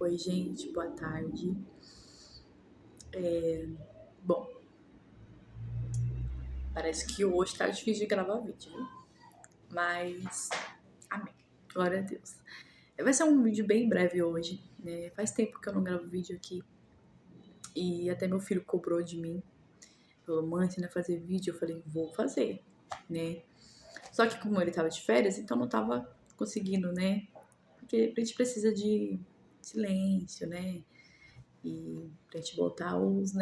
Oi, gente, boa tarde. Bom, parece que hoje tá difícil de gravar vídeo, viu? Mas, amém. Glória a Deus. Vai ser um vídeo bem breve hoje, né? Faz tempo que eu não gravo vídeo aqui. E até meu filho cobrou de mim. Falou, mãe, você não vai fazer vídeo? Eu falei, vou fazer, né? Só que como ele tava de férias, então não tava conseguindo, né? Porque a gente precisa de silêncio, né? E pra gente botar os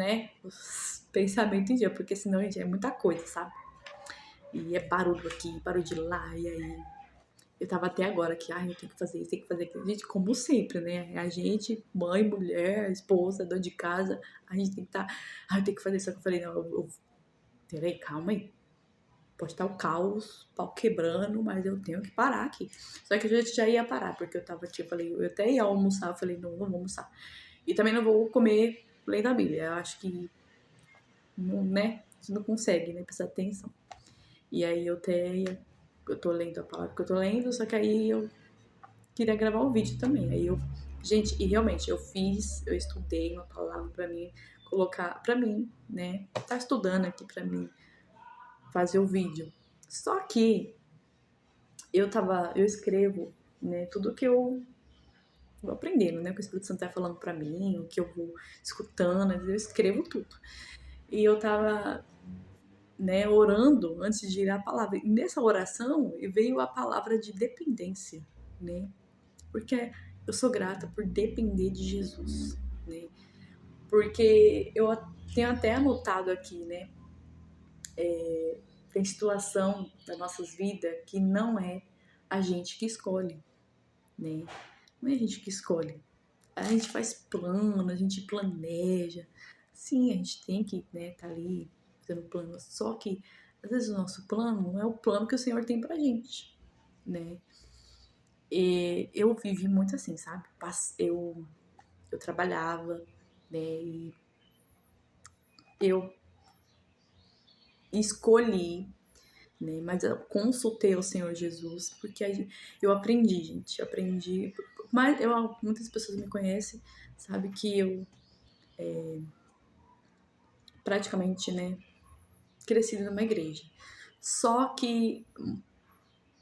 pensamentos em dia, porque senão, gente, é muita coisa, sabe? E é barulho aqui, barulho de lá, e aí eu tava até agora aqui, eu tenho que fazer isso, tenho que fazer aquilo. Gente, como sempre, né? A gente, mãe, mulher, esposa, dona de casa, a gente tem que estar, eu tenho que fazer isso. Só que eu falei, não, peraí, calma aí. Pode estar o caos, pau quebrando, mas eu tenho que parar aqui. Só que a gente já ia parar, porque eu tava aqui, eu falei, eu até ia almoçar, eu falei, não vou almoçar. E também não vou comer lendo a Bíblia. Eu acho que, não, né? A gente não consegue, né? Prestar atenção. E aí eu tô lendo a palavra que eu tô lendo, só que aí eu queria gravar um vídeo também. Aí eu, gente, e realmente eu estudei uma palavra pra mim colocar, pra mim, né? Tá estudando aqui pra mim fazer o vídeo. Só que eu escrevo, né? Tudo que eu vou aprendendo, né? O que o Espírito Santo tá falando pra mim, o que eu vou escutando, eu escrevo tudo. E eu tava, né, orando antes de ir à palavra. E nessa oração veio a palavra de dependência, né? Porque eu sou grata por depender de Jesus, né? Porque eu tenho até anotado aqui, né? Tem situação das nossas vidas que não é a gente que escolhe, né? Não é a gente que escolhe. A gente faz plano, a gente planeja. Sim, a gente tem que, né, tá ali fazendo plano. Só que, às vezes, o nosso plano não é o plano que o Senhor tem pra gente, né? E eu vivi muito assim, sabe? Eu trabalhava, né? E eu escolhi, né? Mas eu consultei o Senhor Jesus, porque eu aprendi, gente. Eu aprendi. Mas muitas pessoas me conhecem, sabe que eu praticamente, né? Crescido numa igreja. Só que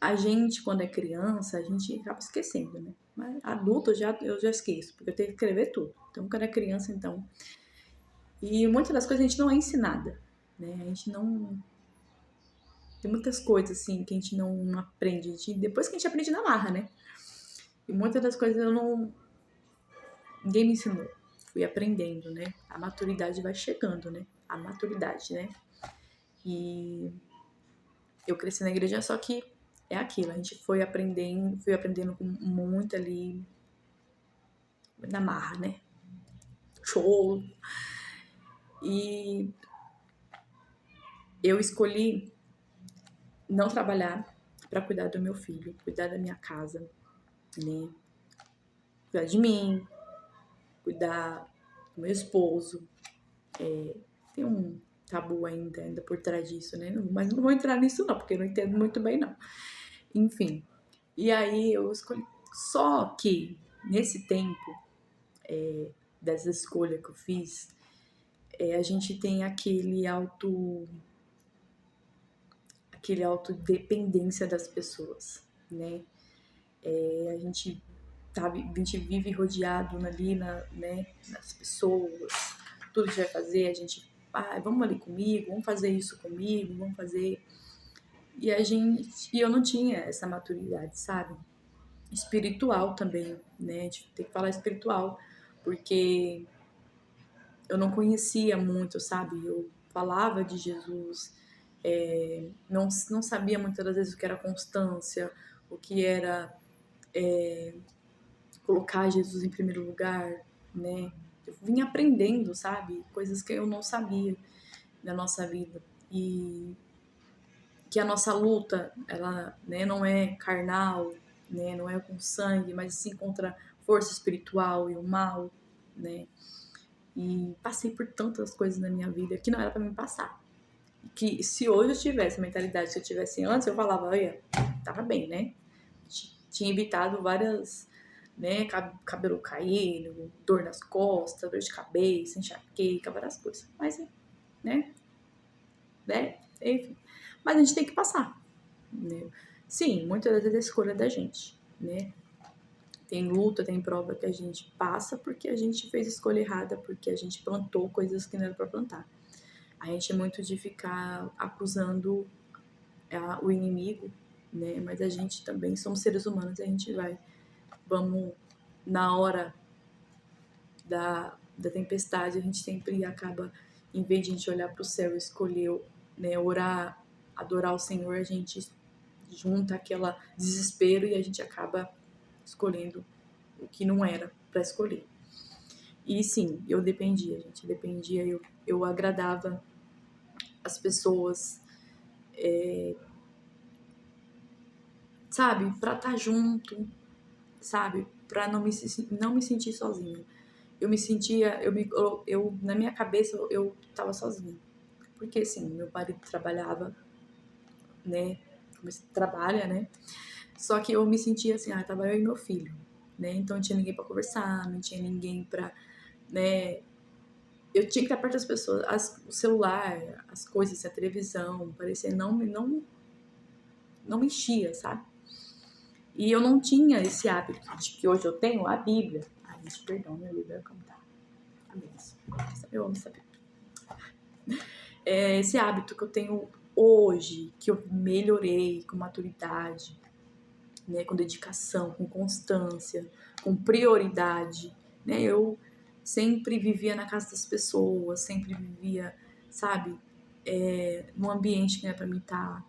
a gente, quando é criança, a gente acaba esquecendo, né? Mas adulto eu já esqueço, porque eu tenho que escrever tudo. Então, quando é criança, então. E muitas das coisas a gente não é ensinada, né? A gente não. Tem muitas coisas, assim, que a gente não aprende. Depois que a gente aprende na marra, né? E muitas das coisas eu não. Ninguém me ensinou. Fui aprendendo, né? A maturidade vai chegando, né? A maturidade, né? E eu cresci na igreja, só que é aquilo, a gente fui aprendendo com muito ali na marra, né? Show. E eu escolhi não trabalhar para cuidar do meu filho, cuidar da minha casa, né? Cuidar de mim, cuidar do meu esposo. Tem um tabu ainda por trás disso, né? Mas não vou entrar nisso não, porque eu não entendo muito bem não. Enfim, e aí eu escolhi. Só que nesse tempo dessa escolha que eu fiz, a gente tem aquele autodependência das pessoas, né? A gente vive rodeado ali né, nas pessoas, tudo que vai fazer, a gente, vamos ali comigo, vamos fazer isso comigo, vamos fazer. E eu não tinha essa maturidade, sabe? Espiritual também, né? A gente tem que falar espiritual, porque eu não conhecia muito, sabe? Eu falava de Jesus, não sabia muitas das vezes o que era constância, o que era colocar Jesus em primeiro lugar, né? Eu vim aprendendo, sabe? Coisas que eu não sabia na nossa vida. E que a nossa luta, ela, né, não é carnal, né? Não é com sangue, mas sim contra força espiritual e o mal, né? E passei por tantas coisas na minha vida que não era pra mim passar. Que se hoje eu tivesse a mentalidade que eu tivesse antes, eu falava, olha, tava bem, né? Tinha evitado várias né? Cabelo caindo, dor nas costas, dor de cabeça, enxaqueca, várias coisas. Mas, né? Enfim. Mas a gente tem que passar, né? Sim, muitas vezes é a escolha da gente, né? Tem luta, tem prova que a gente passa porque a gente fez escolha errada, porque a gente plantou coisas que não era pra plantar. A gente é muito de ficar acusando o inimigo, né? Mas a gente também somos seres humanos, a gente vamos, na hora da tempestade, a gente sempre acaba, em vez de a gente olhar para o céu e escolher, né, orar, adorar o Senhor, a gente junta aquela desespero e a gente acaba escolhendo o que não era para escolher. E sim, eu dependia, gente, eu agradava as pessoas, sabe, para estar junto, sabe, para não me sentir sozinha. Eu me sentia, na minha cabeça eu tava sozinha. Porque assim, meu marido trabalhava, né, trabalha, né, só que eu me sentia assim, tava eu e meu filho, né, então não tinha ninguém pra conversar, não tinha ninguém pra, né, eu tinha que estar perto das pessoas, o celular, as coisas, a televisão, parecia não me enchia, sabe? E eu não tinha esse hábito de que hoje eu tenho a Bíblia. Ai, gente, perdão, minha Bíblia como tá. A benção. Eu amo saber. Esse hábito que eu tenho hoje, que eu melhorei com maturidade, né, com dedicação, com constância, com prioridade, né? Eu sempre vivia na casa das pessoas, sempre vivia, sabe, num ambiente que não é para mim estar.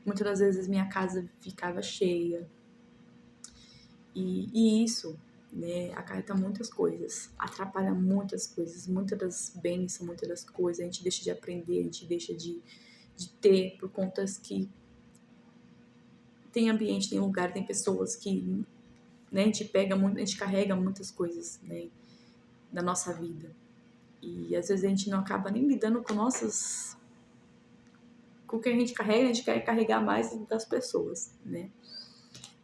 Muitas das vezes minha casa ficava cheia. E isso, né, acarreta muitas coisas, atrapalha muitas coisas, muitas das bênçãos, muitas das coisas, a gente deixa de aprender, a gente deixa de ter, por contas que tem ambiente, tem lugar, tem pessoas que, né, a gente pega muito, a gente carrega muitas coisas, né, da nossa vida. E às vezes a gente não acaba nem lidando com com o que a gente carrega, a gente quer carregar mais das pessoas, né.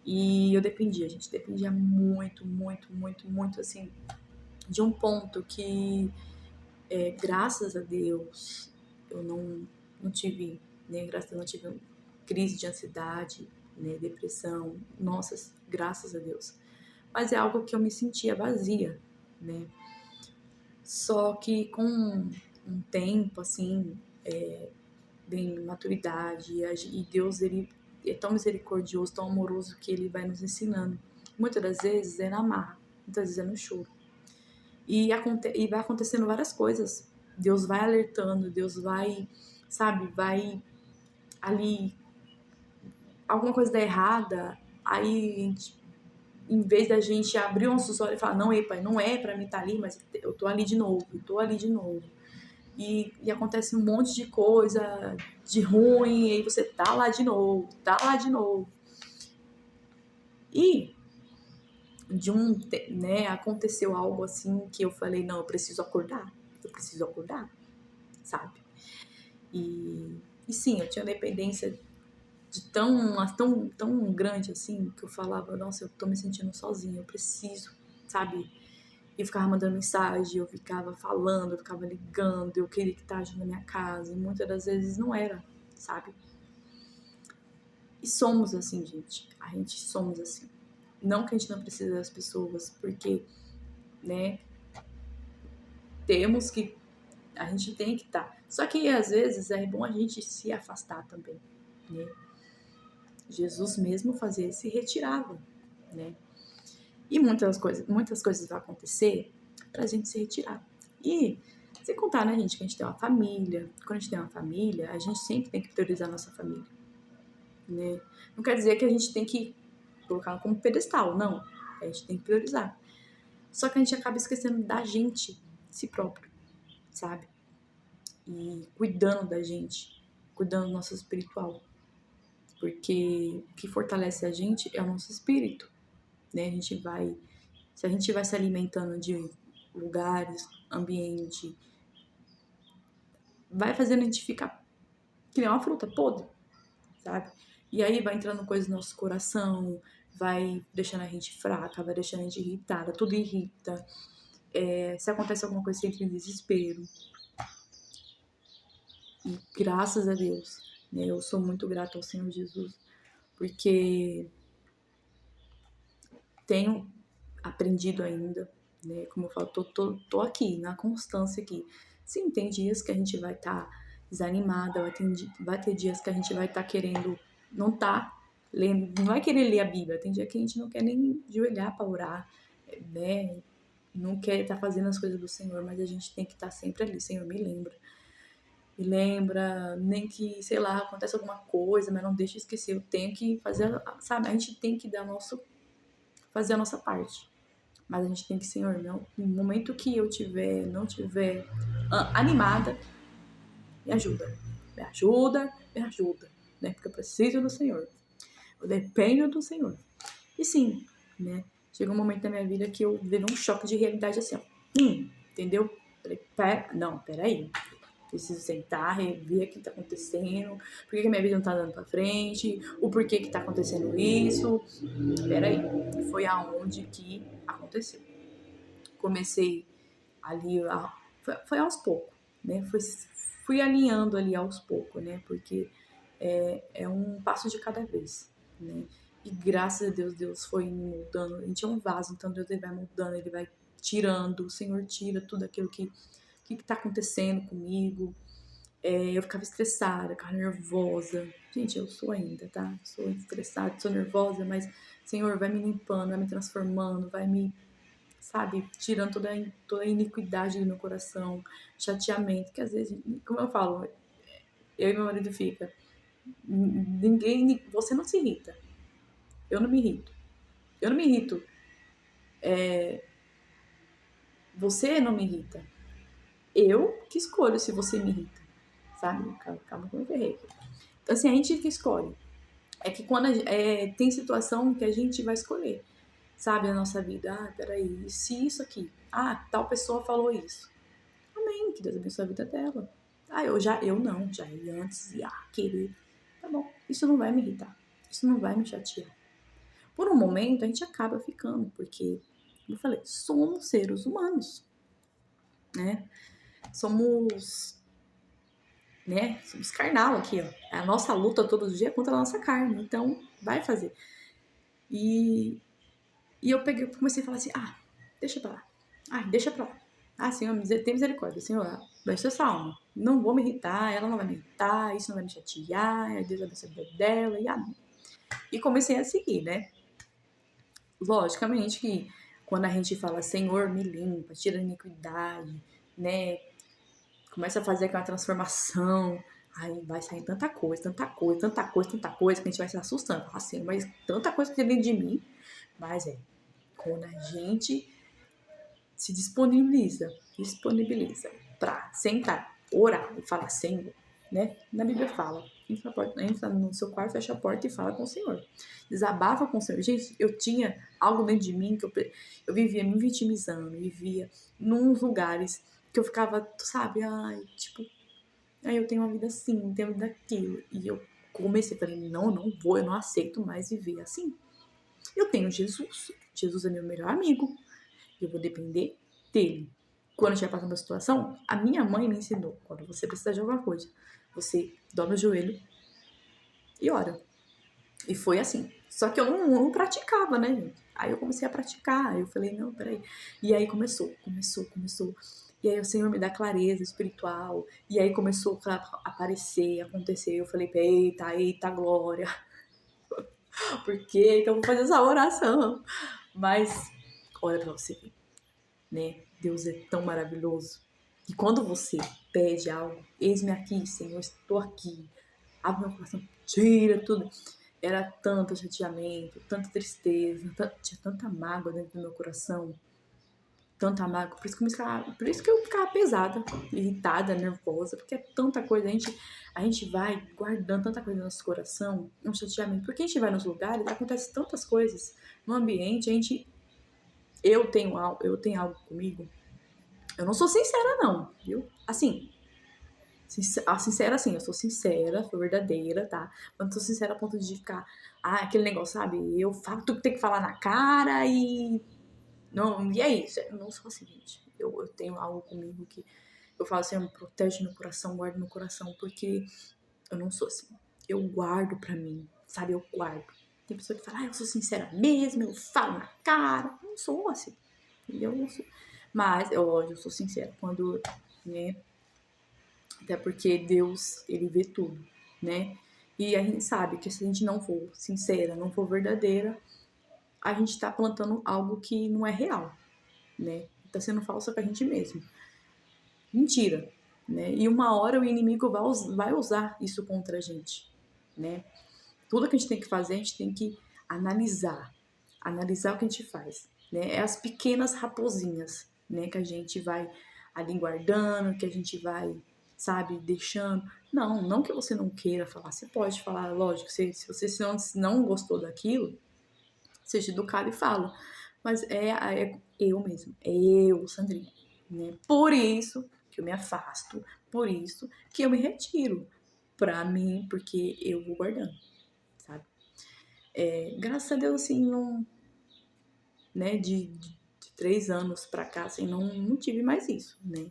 E eu dependia, gente, dependia muito, muito, muito, muito, assim, de um ponto que, graças a Deus, eu não tive, né, graças a Deus, não tive crise de ansiedade, né, depressão, nossa, graças a Deus. Mas é algo que eu me sentia vazia, né? Só que com um tempo, assim, bem maturidade, e Deus, ele é tão misericordioso, tão amoroso, que ele vai nos ensinando. Muitas das vezes é na marra, muitas vezes é no choro. E vai acontecendo várias coisas. Deus vai alertando, Deus vai, sabe, vai ali, alguma coisa dá errada, aí em vez da gente abrir os nossos olhos e falar, não, ei, pai, não é pra mim estar ali, mas eu tô ali de novo, eu tô ali de novo. E acontece um monte de coisa de ruim, e aí você tá lá de novo, tá lá de novo. E né, aconteceu algo assim que eu falei, não, eu preciso acordar, sabe? E sim, eu tinha dependência de tão grande assim, que eu falava, nossa, eu tô me sentindo sozinha, eu preciso, sabe? Eu ficava mandando mensagem, eu ficava falando, eu ficava ligando, eu queria que estasse na minha casa, e muitas das vezes não era, sabe? E somos assim, gente. A gente somos assim. Não que a gente não precise das pessoas, porque, né, temos que. A gente tem que estar. Só que às vezes é bom a gente se afastar também, né? Jesus mesmo fazia isso, se retirava, né? E muitas coisas vão acontecer pra gente se retirar. E sem contar, né, gente, que a gente tem uma família. Quando a gente tem uma família, a gente sempre tem que priorizar a nossa família, né? Não quer dizer que a gente tem que colocar como pedestal, não. A gente tem que priorizar. Só que a gente acaba esquecendo da gente, si próprio, sabe? E cuidando da gente, cuidando do nosso espiritual. Porque o que fortalece a gente é o nosso espírito, né? Se a gente vai se alimentando de lugares, ambiente, vai fazendo a gente ficar que nem uma fruta podre, sabe? E aí vai entrando coisas no nosso coração, vai deixando a gente fraca, vai deixando a gente irritada, tudo irrita. Se acontece alguma coisa, você entra em desespero. E graças a Deus, né, eu sou muito grata ao Senhor Jesus, porque tenho aprendido ainda, né, como eu falo, tô aqui, na constância aqui. Sim, tem dias que a gente vai estar desanimada, vai ter dias que a gente vai estar querendo, não tá lendo, não vai querer ler a Bíblia, tem dia que a gente não quer nem ajoelhar para orar, né, não quer estar fazendo as coisas do Senhor, mas a gente tem que estar sempre ali, Senhor, me lembra, nem que, sei lá, acontece alguma coisa, mas não deixa eu esquecer, eu tenho que fazer, sabe, a gente tem que fazer a nossa parte. Mas a gente tem que, Senhor, não, no momento que eu não tiver animada, me ajuda. Me ajuda, me ajuda. Né? Porque eu preciso do Senhor. Eu dependo do Senhor. E sim, né? Chegou um momento da minha vida que eu vivi um choque de realidade assim, ó. Entendeu? Falei, peraí. Preciso sentar, rever o que tá acontecendo, por que a minha vida não tá dando pra frente, o porquê que tá acontecendo isso. Peraí. Foi aonde que aconteceu. Comecei ali, foi aos poucos, né? Fui alinhando ali aos poucos, né? Porque é um passo de cada vez, né? E graças a Deus, Deus foi me moldando. A gente é um vaso, então Deus ele vai moldando, ele vai tirando, o Senhor tira tudo aquilo que tá acontecendo comigo. Eu ficava estressada, ficava nervosa. Gente, eu sou ainda, tá? Sou estressada, sou nervosa, mas Senhor vai me limpando, vai me transformando, vai me, sabe, tirando toda a iniquidade do meu coração, chateamento, que às vezes, como eu falo, eu e meu marido fica, você não se irrita, eu não me irrito, você não me irrita, eu que escolho se você me irrita, sabe, calma que eu me ferrei aqui. Então assim, a gente que escolhe, é que quando tem situação que a gente vai escolher, sabe, na nossa vida, peraí, se isso aqui, tal pessoa falou isso, amém, que Deus abençoe a vida dela. Eu não, já ia antes e querer. Tá bom, isso não vai me irritar, isso não vai me chatear. Por um momento a gente acaba ficando, porque, como eu falei, somos seres humanos, né? Somos, né? Somos carnal aqui, ó. A nossa luta todos os dias é contra a nossa carne, então vai fazer. E eu comecei a falar assim, deixa pra lá, deixa pra lá. Senhor, tem misericórdia, Senhor, abençoa essa alma. Não vou me irritar, ela não vai me irritar, isso não vai me chatear, Deus abençoe a vida dela, e amém. E comecei a seguir, né? Logicamente que quando a gente fala, Senhor, me limpa, tira a iniquidade, né? Começa a fazer aquela transformação, aí vai sair tanta coisa, que a gente vai se assustando. Assim, mas tanta coisa que tem dentro de mim, mas quando a gente se disponibiliza para sentar, orar e falar, Senhor, né? Na Bíblia fala, entra no seu quarto, fecha a porta e fala com o Senhor. Desabafa com o Senhor. Gente, eu tinha algo dentro de mim que eu vivia me vitimizando, vivia nos lugares que eu ficava, sabe, eu tenho uma vida assim, tenho uma vida aquilo. E eu comecei, falei, não vou, eu não aceito mais viver assim. Eu tenho Jesus, Jesus é meu melhor amigo, eu vou depender dele. Quando eu estiver passando por uma situação, a minha mãe me ensinou, quando você precisar de alguma coisa, você dobra o joelho e ora. E foi assim. Só que eu não praticava, né, gente? Aí eu comecei a praticar, aí eu falei, não, peraí. E aí começou. E aí o Senhor me dá clareza espiritual. E aí começou a aparecer, acontecer. Eu falei, eita, glória. Por que eu vou fazer essa oração? Mas, olha pra você ver, né? Deus é tão maravilhoso. E quando você pede algo, eis-me aqui, Senhor, estou aqui. Abre meu coração, tira tudo. Era tanto chateamento, tanta tristeza, tinha tanta mágoa dentro do meu coração. Tanta mágoa. Por isso que eu ficava pesada, irritada, nervosa, porque é tanta coisa. A gente vai guardando tanta coisa no nosso coração, um chateamento. Porque a gente vai nos lugares, acontece tantas coisas no ambiente, eu tenho algo comigo. Eu não sou sincera, não, viu? Assim, Sincera, assim, eu sou sincera, sou verdadeira, tá? Mas não sou sincera a ponto de ficar, aquele negócio, sabe? Eu falo tudo que tem que falar na cara e... Não, e é isso, eu não sou assim, gente. Eu tenho algo comigo que eu falo assim, protege meu coração, guarda meu coração, porque eu não sou assim. Eu guardo pra mim, sabe? Eu guardo. Tem pessoa que fala, eu sou sincera mesmo, eu falo na cara. Eu não sou assim, entendeu? Eu não sou. Mas, eu sou sincera quando, né? Até porque Deus, ele vê tudo, né? E a gente sabe que se a gente não for sincera, não for verdadeira, a gente tá plantando algo que não é real, né? Tá sendo falsa com a gente mesmo. Mentira, né? E uma hora o inimigo vai usar isso contra a gente, né? Tudo que a gente tem que fazer, a gente tem que analisar o que a gente faz, né? É as pequenas raposinhas, né? Que a gente vai ali guardando, que a gente vai, sabe, deixando. Não que você não queira falar, você pode falar, lógico, se você não gostou daquilo, seja educado e fala. Mas é eu mesmo, é eu, Sandrinha, né? Por isso que eu me afasto, por isso que eu me retiro pra mim, porque eu vou guardando, sabe? Graças a Deus, assim, não, né, de 3 anos pra cá, assim, não tive mais isso, né?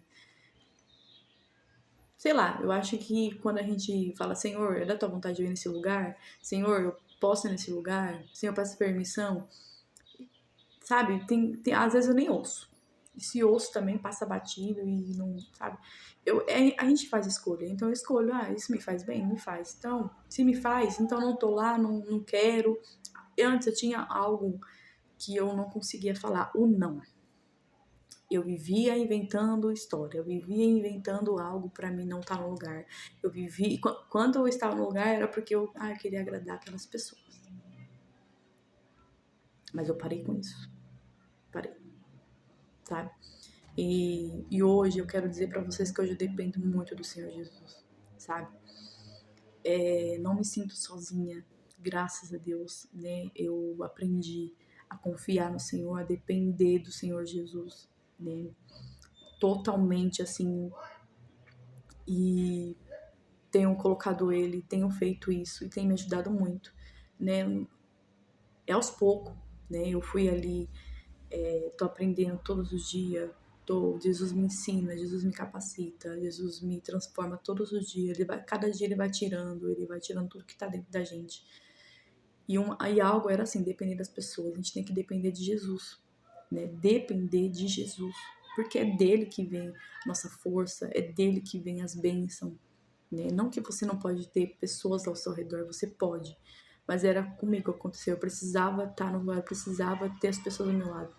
Sei lá, eu acho que quando a gente fala, Senhor, é da tua vontade de eu ir nesse lugar? Senhor, eu posso ir nesse lugar? Senhor, peço permissão? Sabe? Às vezes eu nem ouço. E se ouço também passa batido e não, sabe? A gente faz escolha, então eu escolho, isso me faz bem? Me faz. Então, se me faz, então não tô lá, não quero. Antes eu tinha algo que eu não conseguia falar, o não. Eu vivia inventando história, eu vivia inventando algo pra mim não estar no lugar. Quando eu estava no lugar era porque eu queria agradar aquelas pessoas. Mas eu parei com isso. Parei, sabe? E hoje eu quero dizer pra vocês que hoje eu dependo muito do Senhor Jesus, sabe? Não me sinto sozinha, graças a Deus, né? Eu aprendi a confiar no Senhor, a depender do Senhor Jesus, né? Totalmente assim, e tenho colocado Ele, tenho feito isso e tem me ajudado muito, né? É aos poucos, né? Eu fui ali, tô aprendendo todos os dias, Jesus me ensina, Jesus me capacita, Jesus me transforma todos os dias, cada dia ele vai tirando tudo que tá dentro da gente. E algo era assim, depender das pessoas, a gente tem que depender de Jesus, né? Depender de Jesus, porque é dele que vem nossa força, é dele que vem as bênçãos, né? Não que você não pode ter pessoas ao seu redor, você pode, mas era comigo que aconteceu, eu precisava estar no lugar, eu precisava ter as pessoas do meu lado.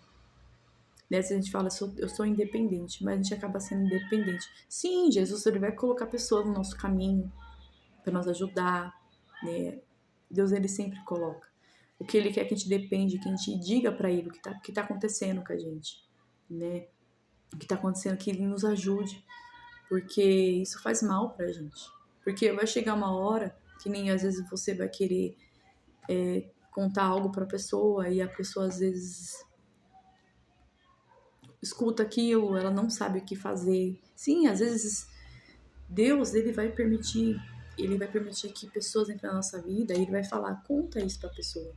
Nessa a gente fala, eu sou independente, mas a gente acaba sendo independente. Sim, Jesus, ele vai colocar pessoas no nosso caminho para nos ajudar, né? Deus, ele sempre coloca. O que ele quer que a gente depende, que a gente diga para ele o que tá acontecendo com a gente, né? O que tá acontecendo, que ele nos ajude, porque isso faz mal pra gente. Porque vai chegar uma hora que nem às vezes você vai querer contar algo pra pessoa e a pessoa às vezes escuta aquilo, ela não sabe o que fazer. Sim, às vezes Deus, ele vai permitir que pessoas entrem na nossa vida e ele vai falar, conta isso pra pessoa.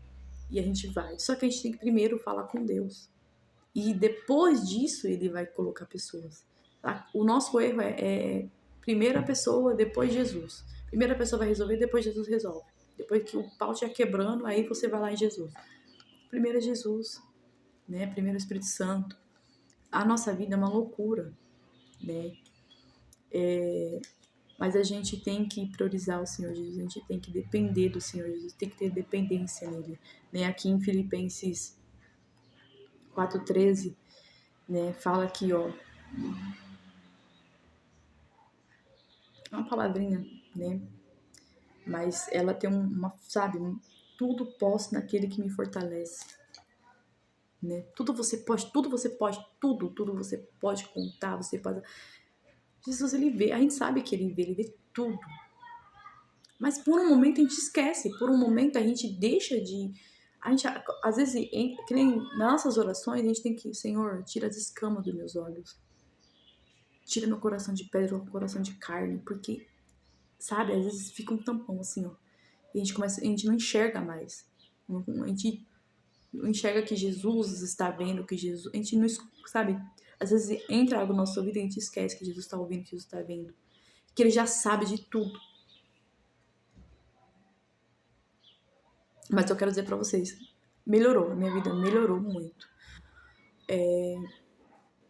E a gente vai. Só que a gente tem que primeiro falar com Deus. E depois disso ele vai colocar pessoas. Tá? O nosso erro é primeiro a pessoa, depois Jesus. Primeiro a pessoa vai resolver, depois Jesus resolve. Depois que o pau estiver quebrando, aí você vai lá em Jesus. Primeiro é Jesus, né? Primeiro é o Espírito Santo. A nossa vida é uma loucura, né? Mas a gente tem que priorizar o Senhor Jesus, a gente tem que depender do Senhor Jesus, tem que ter dependência nele. Né? Aqui em Filipenses 4:13, né? Fala aqui, ó, uma palavrinha, né? Mas ela tem sabe, tudo posso naquele que me fortalece. Né? Tudo você pode, tudo você pode contar, você pode... Jesus, ele vê, a gente sabe que ele vê tudo. Mas por um momento a gente esquece, por um momento a gente deixa de... A gente, às vezes, que nem nas nossas orações, a gente tem que, Senhor, tira as escamas dos meus olhos. Tira meu coração de pedra, coloca um coração de carne, porque, sabe, às vezes fica um tampão assim, ó. E a gente não enxerga mais. A gente não enxerga que Jesus está vendo, que Jesus... A gente não, sabe, às vezes entra algo na nossa vida e a gente esquece que Jesus está ouvindo, que Jesus está vendo. Que ele já sabe de tudo. Mas eu quero dizer pra vocês, melhorou, a minha vida melhorou muito.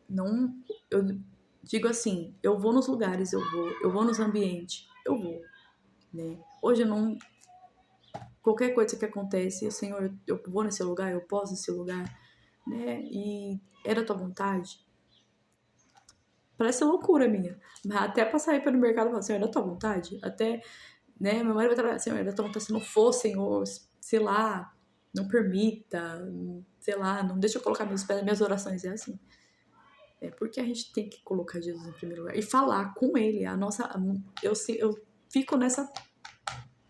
Não, eu digo assim, eu vou nos lugares, eu vou nos ambientes, eu vou, né? Hoje eu não, qualquer coisa que acontece, Senhor, eu vou nesse lugar, eu posso nesse lugar, né? E é da tua vontade. Parece loucura minha, mas até pra sair para o mercado e falar, Senhor, é da tua vontade? Até, né, meu marido vai trabalhar, Senhor, é da tua vontade, se não for, Senhor, sei lá, não permita, sei lá, não deixa eu colocar meus pés nas minhas orações, é assim. É porque a gente tem que colocar Jesus em primeiro lugar e falar com ele. A nossa, eu fico nessa,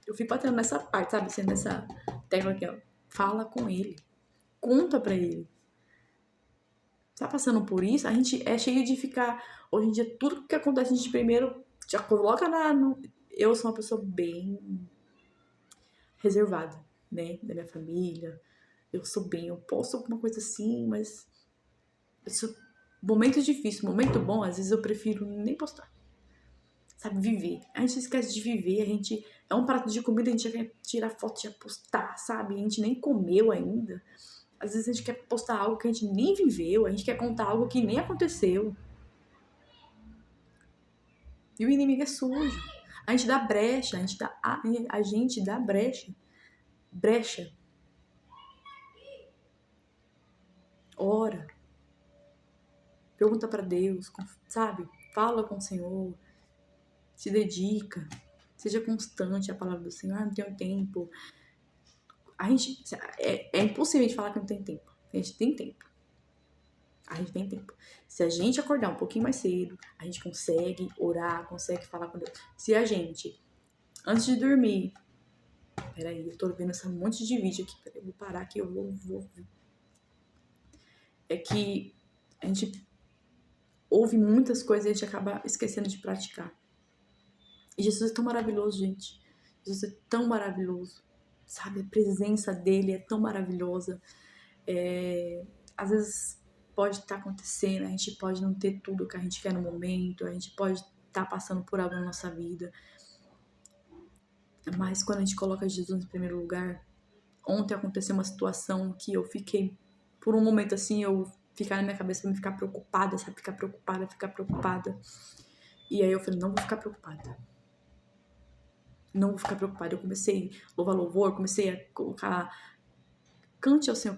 eu fico batendo nessa parte, sabe, assim, nessa tecla aqui, ó. Fala com ele, conta pra ele. Tá passando por isso? A gente é cheio de ficar, hoje em dia tudo que acontece a gente primeiro já coloca eu sou uma pessoa bem reservada, né, da minha família. Eu sou bem, eu posto alguma coisa assim, mas momento difícil, momento bom, às vezes eu prefiro nem postar. Sabe, viver. A gente esquece de viver, a gente... É um prato de comida, a gente já quer tirar foto e já postar, sabe? A gente nem comeu ainda. Às vezes a gente quer postar algo que a gente nem viveu, a gente quer contar algo que nem aconteceu. E o inimigo é sujo. A gente dá brecha, a gente dá brecha. Brecha. Ora. Pergunta pra Deus, sabe? Fala com o Senhor. Se dedica. Seja constante à palavra do Senhor. Ah, não tenho tempo. A gente... É impossível a gente falar que não tem tempo. A gente tem tempo. A gente tem tempo. Se a gente acordar um pouquinho mais cedo, a gente consegue orar, consegue falar com Deus. Se a gente, antes de dormir... Peraí, eu tô vendo esse monte de vídeo aqui. Peraí, eu vou parar aqui, eu vou... É que a gente ouve muitas coisas e a gente acaba esquecendo de praticar. E Jesus é tão maravilhoso, gente. Jesus é tão maravilhoso. Sabe, a presença dele é tão maravilhosa. Às vezes pode estar acontecendo, a gente pode não ter tudo que a gente quer no momento, a gente pode estar passando por algo na nossa vida. Mas quando a gente coloca Jesus em primeiro lugar, ontem aconteceu uma situação que eu fiquei, por um momento assim, eu ficar na minha cabeça pra me ficar preocupada, sabe? Ficar preocupada. E aí eu falei, não vou ficar preocupada. Não vou ficar preocupada. Eu comecei a louvar louvor, comecei a colocar... Cante ao Senhor,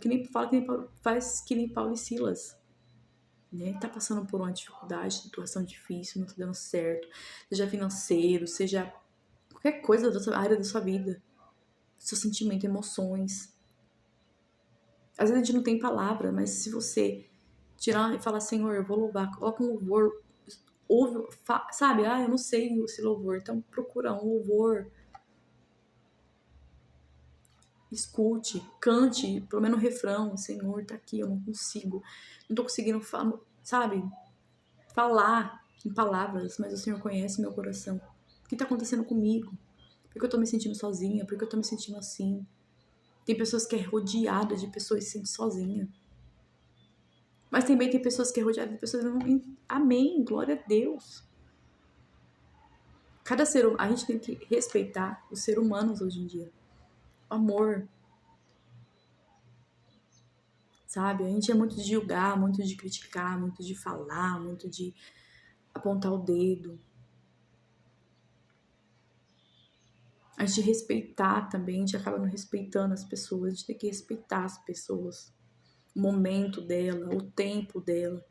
faz que nem Paulo e Silas. Né? Tá passando por uma dificuldade, situação difícil, não tá dando certo. Seja financeiro, seja qualquer coisa da área da sua vida. Seu sentimento, emoções. Às vezes a gente não tem palavra, mas se você tirar e falar, Senhor, eu vou louvar, coloca um louvor, ouve, sabe? Ah, eu não sei esse louvor, então procura um louvor. Escute, cante, pelo menos o refrão, Senhor, tá aqui, eu não consigo. Não tô conseguindo, sabe? Falar em palavras, mas o Senhor conhece meu coração. O que tá acontecendo comigo? Por que eu tô me sentindo sozinha? Por que eu tô me sentindo assim? Tem pessoas que é rodeada de pessoas e se sente sozinha. Mas também tem pessoas que é rodeada de pessoas que não... Amém, glória a Deus. Cada ser humano, a gente tem que respeitar os seres humanos hoje em dia. Amor. Sabe? A gente é muito de julgar, muito de criticar, muito de falar, muito de apontar o dedo. A gente respeitar também, a gente acaba não respeitando as pessoas, a gente tem que respeitar as pessoas. O momento dela, o tempo dela.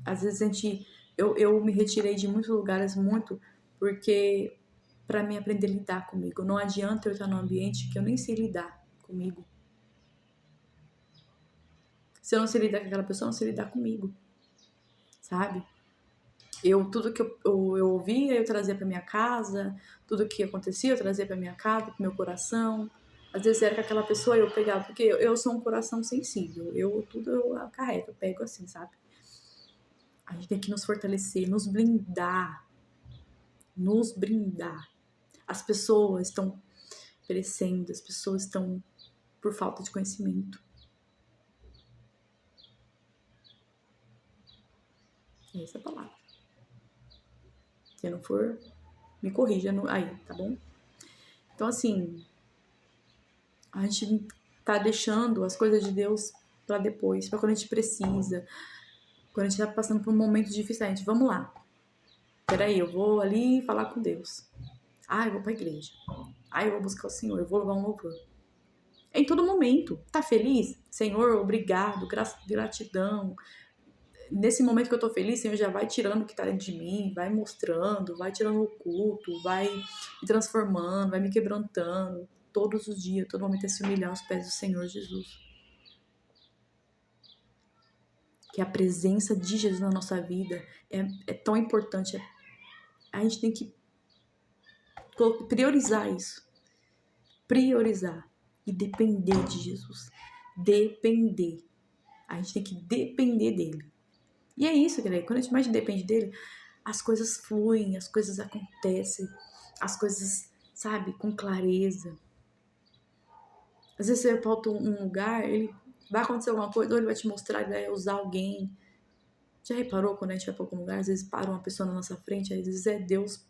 Às vezes a gente... Eu me retirei de muitos lugares muito porque pra mim aprender a lidar comigo. Não adianta eu estar num ambiente que eu nem sei lidar comigo. Se eu não sei lidar com aquela pessoa, eu não sei lidar comigo. Sabe? Tudo que eu ouvia, eu trazia pra minha casa. Tudo que acontecia, eu trazia pra minha casa, pro meu coração. Às vezes era com aquela pessoa eu pegava, porque eu sou um coração sensível. Tudo eu acarreto, eu pego assim, sabe? A gente tem que nos fortalecer, nos blindar. Nos brindar. As pessoas estão perecendo, as pessoas estão por falta de conhecimento. Essa é a palavra. Se não for, me corrija aí, tá bom? Então, assim, a gente tá deixando as coisas de Deus pra depois, pra quando a gente precisa, quando a gente tá passando por um momento difícil, a gente, vamos lá. Peraí, eu vou ali falar com Deus. Eu vou pra igreja. Eu vou buscar o Senhor, eu vou louvar um louvor. Em todo momento. Tá feliz? Senhor, obrigado, gratidão. Nesse momento que eu tô feliz, o Senhor já vai tirando o que tá dentro de mim, vai mostrando, vai tirando o culto, vai me transformando, vai me quebrantando. Todos os dias, todo momento é se humilhar aos pés do Senhor Jesus. Que a presença de Jesus na nossa vida é tão importante. A gente tem que priorizar isso. Priorizar. E depender de Jesus. Depender. A gente tem que depender dele. E é isso, galera. Quando a gente mais depende dele, as coisas fluem, as coisas acontecem, as coisas, sabe, com clareza. Às vezes você volta um lugar, ele vai acontecer alguma coisa, ou ele vai te mostrar, ele vai usar alguém. Já reparou quando a gente vai pra algum lugar, às vezes para uma pessoa na nossa frente, às vezes é Deus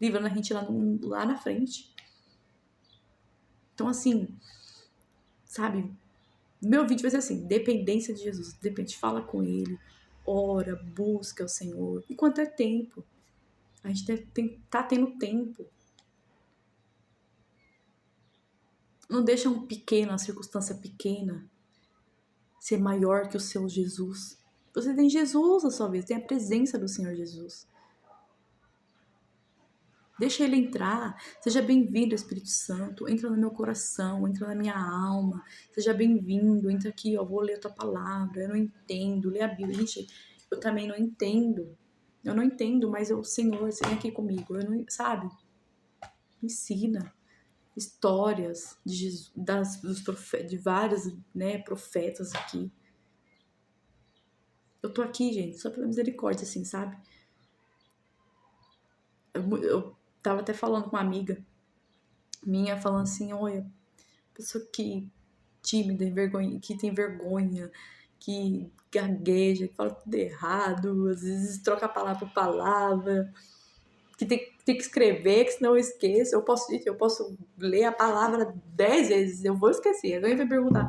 livrando a gente lá na frente. Então, assim, sabe, meu vídeo vai ser assim, dependência de Jesus. Depende, fala com ele, ora, busca o Senhor. Enquanto é tempo. A gente tá tendo tempo. Não deixa uma circunstância pequena, ser maior que o seu Jesus. Você tem Jesus na sua vida, tem a presença do Senhor Jesus. Deixa ele entrar. Seja bem-vindo, Espírito Santo. Entra no meu coração, entra na minha alma. Seja bem-vindo. Entra aqui, ó. Vou ler a tua palavra. Eu não entendo. Lê a Bíblia. Gente, eu também não entendo. Eu não entendo, mas o Senhor, você vem aqui comigo. Eu não, sabe? Ensina histórias de Jesus, de vários, né, profetas aqui. Eu tô aqui, gente, só pela misericórdia, assim, sabe? Eu tava até falando com uma amiga minha, falando assim, olha, pessoa que tímida, que tem vergonha, que gagueja, que fala tudo errado, às vezes troca palavra por palavra, que tem que escrever, que senão eu esqueço. Eu posso ler a palavra 10 vezes, eu vou esquecer. Alguém vai perguntar.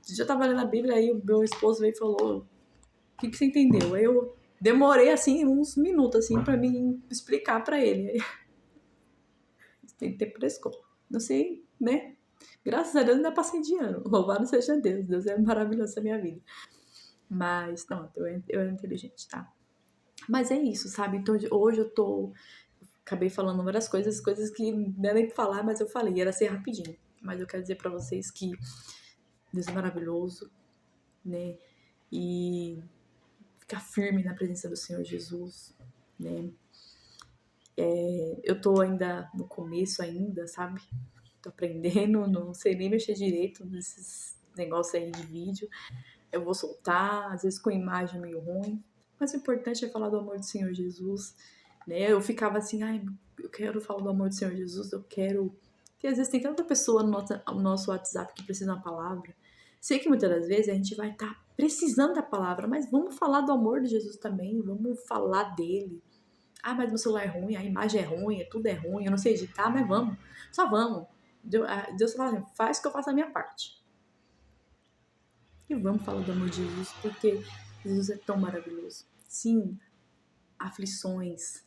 Já tava lendo a Bíblia, aí o meu esposo veio e falou, o que você entendeu? Aí eu demorei, assim, uns minutos, assim, pra me explicar pra ele. Tem tempo pra escola. Não sei, né? Graças a Deus ainda passei de ano. Louvado seja Deus. Deus é maravilhoso na minha vida. Mas, não, eu era inteligente, tá? Mas é isso, sabe? Então, hoje eu acabei falando várias coisas que não era nem pra falar, mas eu falei. Era ser rapidinho. Mas eu quero dizer pra vocês que Deus é maravilhoso, né? E ficar firme na presença do Senhor Jesus, né? Eu tô ainda no começo ainda, sabe? Tô aprendendo, não sei nem mexer direito nesses negócios aí de vídeo. Eu vou soltar, às vezes com imagem meio ruim. Mas o importante é falar do amor do Senhor Jesus, né? Eu ficava assim, eu quero falar do amor do Senhor Jesus, eu quero... Porque às vezes tem tanta pessoa no nosso WhatsApp que precisa de uma palavra. Sei que muitas das vezes a gente vai estar precisando da palavra, mas vamos falar do amor de Jesus também, vamos falar dele. Mas meu celular é ruim, a imagem é ruim, tudo é ruim, eu não sei editar, mas vamos. Só vamos. Deus fala assim, faz que eu faça a minha parte. E vamos falar do amor de Jesus, porque Jesus é tão maravilhoso. Sim, aflições,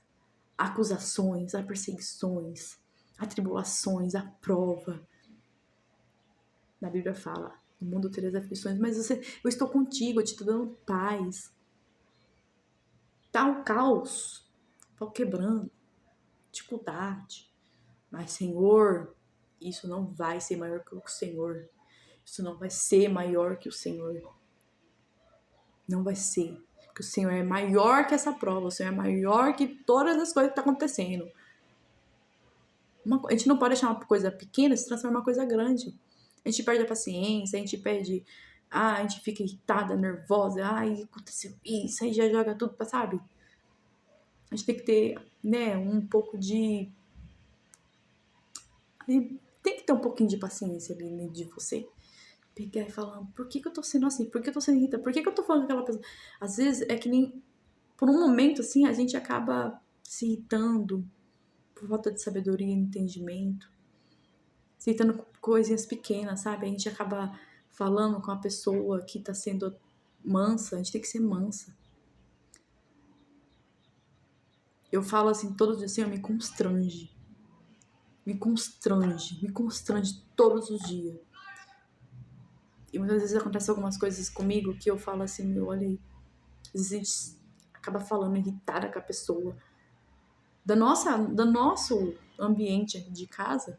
acusações, há perseguições, há tribulações, há prova. Na Bíblia fala, no mundo tereis aflições, mas eu estou contigo, eu te estou dando paz. Tá o caos, tá o quebrando, dificuldade. Mas, Senhor, isso não vai ser maior que o Senhor. Isso não vai ser maior que o Senhor. Não vai ser. Porque o Senhor é maior que essa prova. O Senhor é maior que todas as coisas que estão acontecendo. A gente não pode deixar uma coisa pequena se transformar em uma coisa grande. A gente perde a paciência, a gente perde a gente fica irritada, nervosa, aconteceu isso, aí já joga tudo pra, sabe? A gente tem que ter, né, um pouco de... Tem que ter um pouquinho de paciência ali dentro de você. Pegar e falar, por que eu tô sendo assim? Por que eu tô sendo irritada? Por que eu tô falando com aquela pessoa? Às vezes é que nem... Por um momento, assim, a gente acaba se irritando por falta de sabedoria e entendimento. Se irritando com coisinhas pequenas, sabe? A gente acaba falando com a pessoa que tá sendo mansa. A gente tem que ser mansa. Eu falo assim, todos os dias, assim, me constrange. Me constrange todos os dias. E muitas vezes acontecem algumas coisas comigo que eu falo assim, olha aí. Às vezes a gente acaba falando irritada com a pessoa. Do nosso ambiente de casa,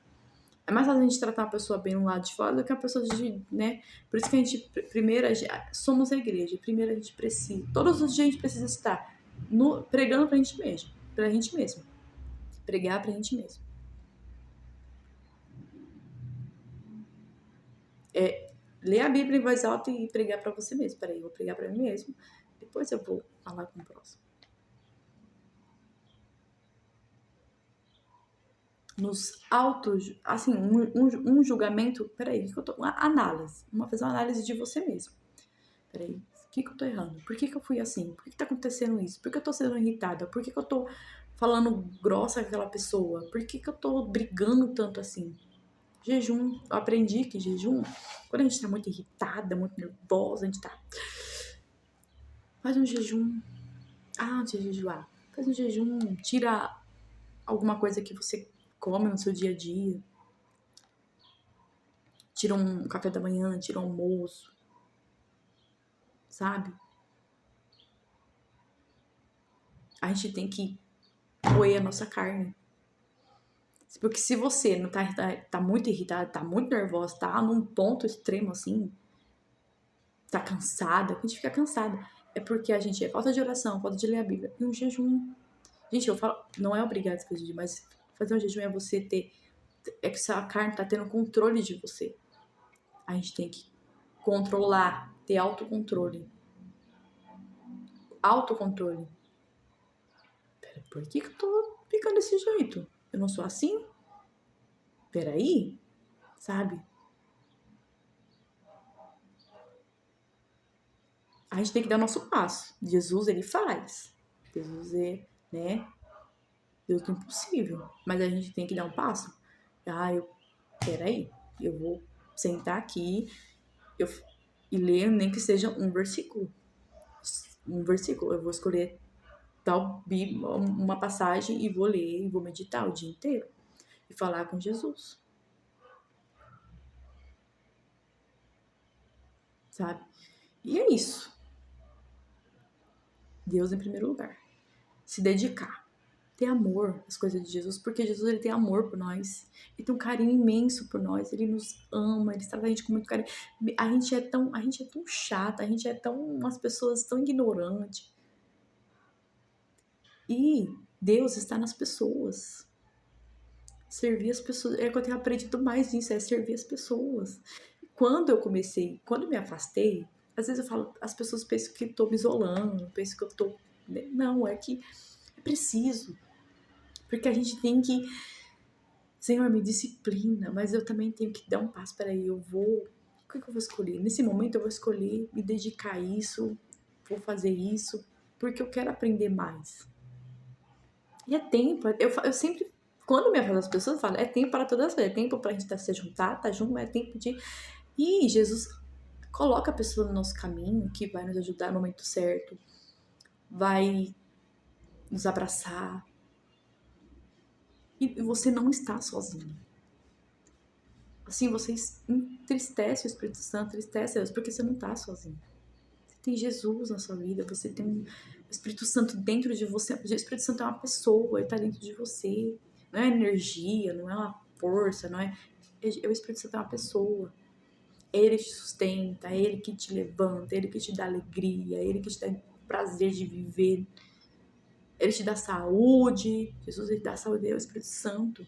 é mais fácil a gente tratar a pessoa bem no lado de fora do que a pessoa de, né? Por isso que a gente, primeiro, somos a igreja. Primeiro a gente precisa, todos os dias a gente precisa estar pregando pra gente mesmo. Pra gente mesmo. Pregar pra gente mesmo. Ler a Bíblia em voz alta e pregar pra você mesmo. Peraí, eu vou pregar pra mim mesmo. Depois eu vou falar com o próximo. Nos autos, assim, um julgamento, peraí, que eu tô, uma análise, fazer uma análise de você mesmo. Peraí, o que eu tô errando? Por que eu fui assim? Por que tá acontecendo isso? Por que eu tô sendo irritada? Por que eu tô falando grossa com aquela pessoa? Por que eu tô brigando tanto assim? Jejum, eu aprendi que jejum, quando a gente tá muito irritada, muito nervosa, a gente tá... Faz um jejum. Antes de jejuar, faz um jejum, tira alguma coisa que você come no seu dia a dia. Tira um café da manhã, tira um almoço, sabe? A gente tem que moer a nossa carne. Porque se você não tá muito irritada, tá muito nervosa, tá num ponto extremo assim, tá cansada, a gente fica cansada. É porque a gente é falta de oração, falta de ler a Bíblia e um jejum. Gente, eu falo, não é obrigado a fazer jejum, mas fazer um jejum é você ter... É que sua carne tá tendo controle de você. A gente tem que controlar, ter autocontrole. Autocontrole. Pera, por que eu tô ficando desse jeito? Eu não sou assim? Peraí, sabe? A gente tem que dar o nosso passo. Jesus, ele faz. Jesus é, né? Deus do impossível. Mas a gente tem que dar um passo. Peraí, eu vou sentar aqui e ler, nem que seja um versículo. Eu vou escolher uma passagem e vou ler e vou meditar o dia inteiro. E falar com Jesus. Sabe? E é isso. Deus em primeiro lugar. Se dedicar. Ter amor às coisas de Jesus, porque Jesus, ele tem amor por nós. Ele tem um carinho imenso por nós. Ele nos ama, ele trata a gente com muito carinho. A gente é tão chata, a gente é tão... umas pessoas tão ignorantes. E Deus está nas pessoas. Servir as pessoas. É que eu tenho aprendido mais nisso, é servir as pessoas. Quando eu me afastei, às vezes eu falo, as pessoas pensam que eu tô me isolando, pensam que eu tô... Não, é que é preciso. Porque a gente tem que... Senhor, me disciplina, mas eu também tenho que dar um passo. Peraí, o que eu vou escolher? Nesse momento eu vou escolher me dedicar a isso, vou fazer isso, porque eu quero aprender mais. E é tempo, eu sempre... Quando me afasto das pessoas, eu falo, é tempo para todas as coisas. É tempo pra gente se juntar, tá junto, mas é tempo de... E Jesus coloca a pessoa no nosso caminho, que vai nos ajudar no momento certo, vai nos abraçar. E você não está sozinho. Assim, você entristece o Espírito Santo, entristece Deus, porque você não está sozinho. Você tem Jesus na sua vida, você tem o Espírito Santo dentro de você. O Espírito Santo é uma pessoa, ele está dentro de você. Não é energia, não é uma força, não é... O Espírito Santo é uma pessoa. Ele te sustenta, é Ele que te levanta, é Ele que te dá alegria, é Ele que te dá prazer de viver. Ele te dá saúde. Jesus, ele dá saúde, é o Espírito Santo.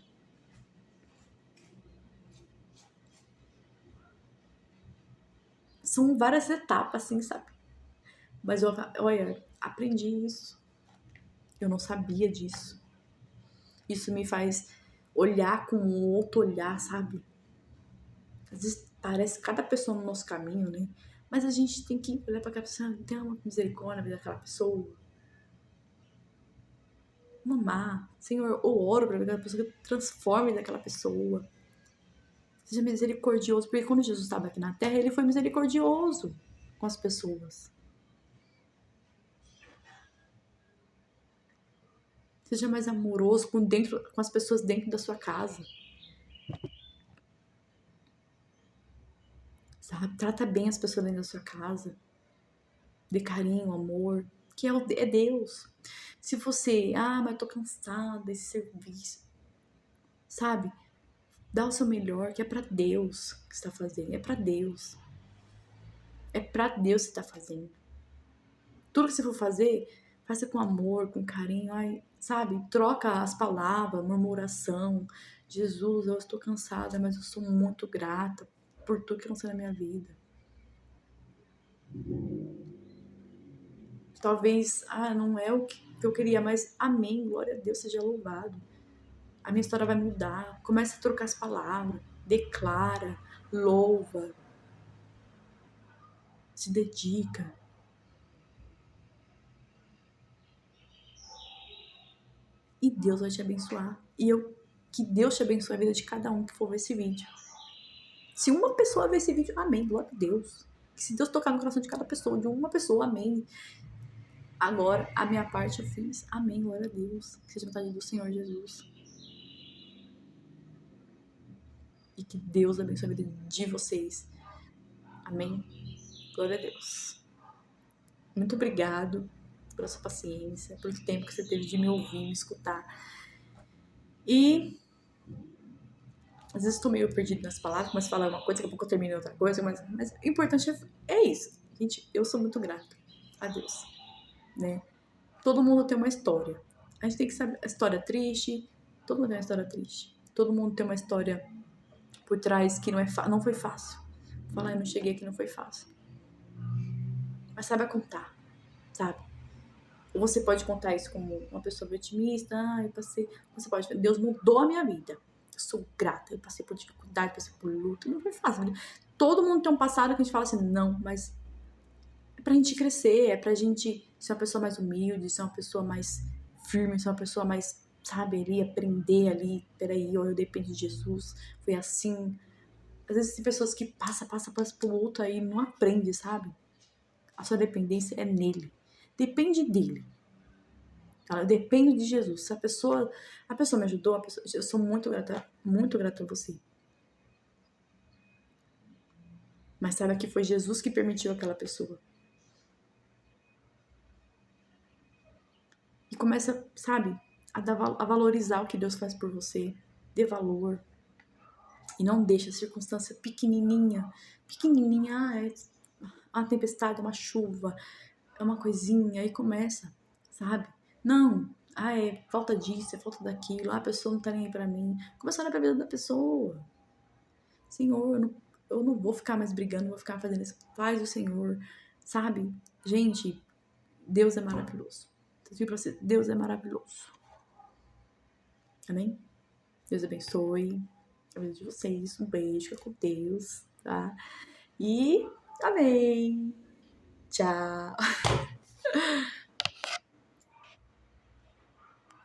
são várias etapas, assim, sabe? Mas olha, aprendi isso. Eu não sabia disso. Isso me faz olhar com outro olhar, sabe? Às vezes parece cada pessoa no nosso caminho, né? Mas a gente tem que olhar pra aquela pessoa, ter uma misericórdia na vida daquela pessoa. Amar. Senhor, eu oro pra aquela pessoa que transforme daquela pessoa. Seja misericordioso, porque quando Jesus estava aqui na terra, ele foi misericordioso com as pessoas. Seja mais amoroso com as pessoas dentro da sua casa. Sabe? Trata bem as pessoas dentro da sua casa. Dê carinho, amor. Que é Deus. Se você, mas eu tô cansada desse serviço. Sabe? Dá o seu melhor, que é pra Deus que você tá fazendo. É pra Deus. É pra Deus que você tá fazendo. Tudo que você for fazer, faça com amor, com carinho. Sabe? Troca as palavras, murmuração. Jesus, eu estou cansada, mas eu sou muito grata por tudo que aconteceu na minha vida. Talvez, não é o que eu queria, mas amém, glória a Deus, seja louvado. A minha história vai mudar. Começa a trocar as palavras, declara, louva, se dedica. E Deus vai te abençoar. Que Deus te abençoe a vida de cada um que for ver esse vídeo. Se uma pessoa ver esse vídeo, amém, glória a Deus. Que se Deus tocar no coração de cada pessoa, de uma pessoa, amém. Agora, a minha parte eu fiz. Amém, glória a Deus. Que seja a vontade do Senhor Jesus. E que Deus abençoe a vida de vocês. Amém? Glória a Deus. Muito obrigado pela sua paciência, pelo tempo que você teve de me ouvir, me escutar. E às vezes estou meio perdido nas palavras, mas falar uma coisa, daqui a pouco eu termino outra coisa, mas o importante é isso. Gente, eu sou muito grata a Deus, né? Todo mundo tem uma história. A gente tem que saber a história triste, todo mundo tem uma história triste. Todo mundo tem uma história por trás que não foi fácil. Falar, eu não cheguei aqui, não foi fácil. Mas saiba contar, sabe? Ou você pode contar isso como uma pessoa otimista, eu passei... Você pode... Deus mudou a minha vida. Eu sou grata, eu passei por dificuldade, passei por luta, não foi fácil. Todo mundo tem um passado que a gente fala assim, não, mas é pra gente crescer, é pra gente ser uma pessoa mais humilde, ser uma pessoa mais firme, ser uma pessoa mais, sabe, ali, aprender ali, peraí, eu dependo de Jesus, foi assim. Às vezes tem pessoas que passam por luta e não aprende, sabe? A sua dependência é nele. Depende dele. Eu dependo de Jesus. Se a pessoa me ajudou, eu sou muito grata a você. Mas saiba que foi Jesus que permitiu aquela pessoa. E começa, sabe, a valorizar o que Deus faz por você. Dê valor. E não deixe a circunstância pequenininha, é uma tempestade, uma chuva, é uma coisinha, aí começa, sabe? Não, é falta disso, é falta daquilo, a pessoa não tá nem aí pra mim. Começa a olhar pra vida da pessoa. Senhor, eu não vou ficar mais brigando, não vou ficar fazendo isso. Faz o Senhor, sabe? Gente, Deus é maravilhoso. Deus é maravilhoso. Amém? Deus abençoe a vida de vocês. Um beijo, fica com Deus, tá? E amém. Tchau.